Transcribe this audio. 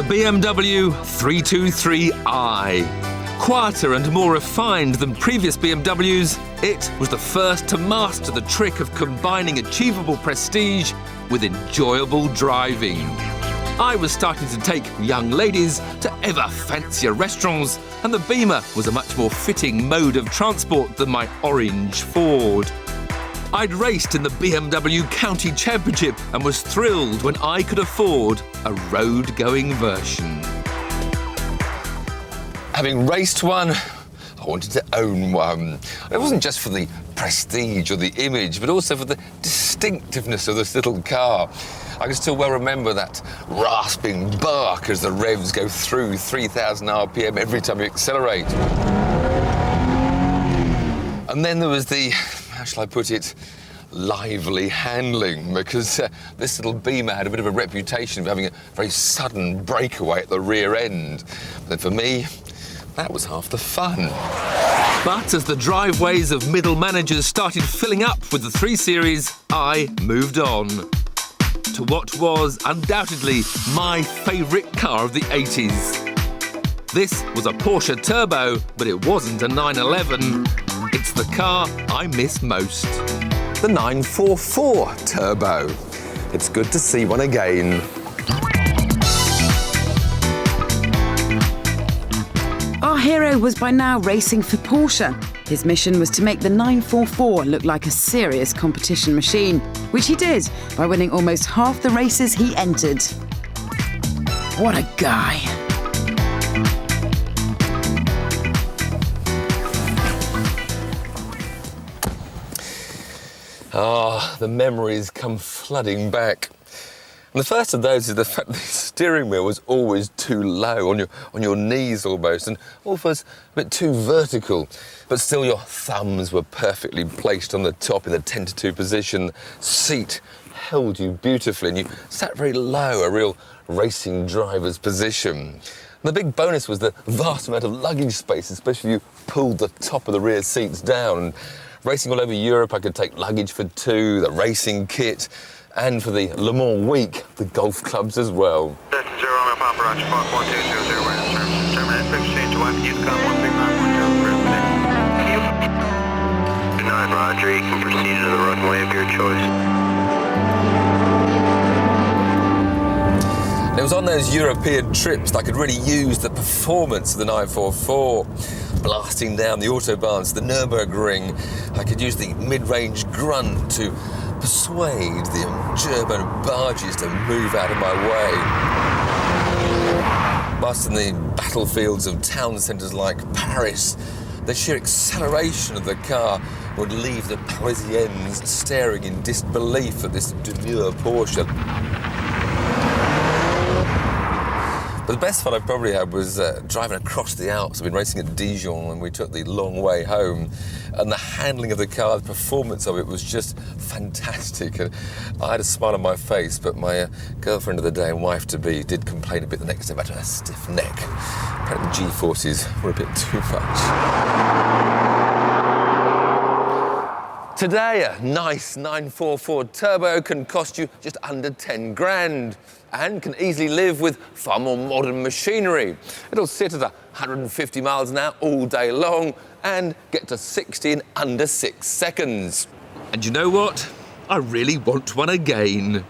BMW 323i. Quieter and more refined than previous BMWs, it was the first to master the trick of combining achievable prestige with enjoyable driving. I was starting to take young ladies to ever fancier restaurants, and the Beamer was a much more fitting mode of transport than my orange Ford. I'd raced in the BMW County Championship and was thrilled when I could afford a road-going version. Having raced one, I wanted to own one. It wasn't just for the prestige or the image, but also for the distinctiveness of this little car. I can still well remember that rasping bark as the revs go through 3,000 RPM every time you accelerate. And then there was the, how shall I put it, lively handling, because this little Beamer had a bit of a reputation of having a very sudden breakaway at the rear end. But for me, that was half the fun. But as the driveways of middle managers started filling up with the 3 Series, I moved on to what was undoubtedly my favourite car of the 80s. This was a Porsche Turbo, but it wasn't a 911. It's the car I miss most. The 944 Turbo. It's good to see one again. Our hero was by now racing for Porsche. His mission was to make the 944 look like a serious competition machine, which he did by winning almost half the races he entered. What a guy. Ah, the memories come flooding back. And the first of those is the fact that the steering wheel was always too low, on your knees almost, and almost a bit too vertical. But still your thumbs were perfectly placed on the top in the 10-to-2 position. Seat held you beautifully, and you sat very low, a real racing driver's position. And the big bonus was the vast amount of luggage space, especially if you pulled the top of the rear seats down. And racing all over Europe, I could take luggage for 2, the racing kit, and for the Le Mans week, the golf clubs as well. Roger, you can proceed to the runway of your choice. And it was on those European trips that I could really use the performance of the 944. Blasting down the autobahns, the Nürburgring, I could use the mid-range grunt to persuade the German barges to move out of my way. Whilst in the battlefields of town centres like Paris, the sheer acceleration of the car would leave the Parisians staring in disbelief at this demure Porsche. But the best fun I probably had was driving across the Alps. I've been racing at Dijon and we took the long way home. And the handling of the car, the performance of it was just fantastic. And I had a smile on my face, but my girlfriend of the day and wife-to-be did complain a bit the next day about her stiff neck. Apparently the G-forces were a bit too much. Today, a nice 944 Turbo can cost you just under 10 grand and can easily live with far more modern machinery. It'll sit at 150 miles an hour all day long and get to 60 in under 6 seconds. And you know what? I really want one again.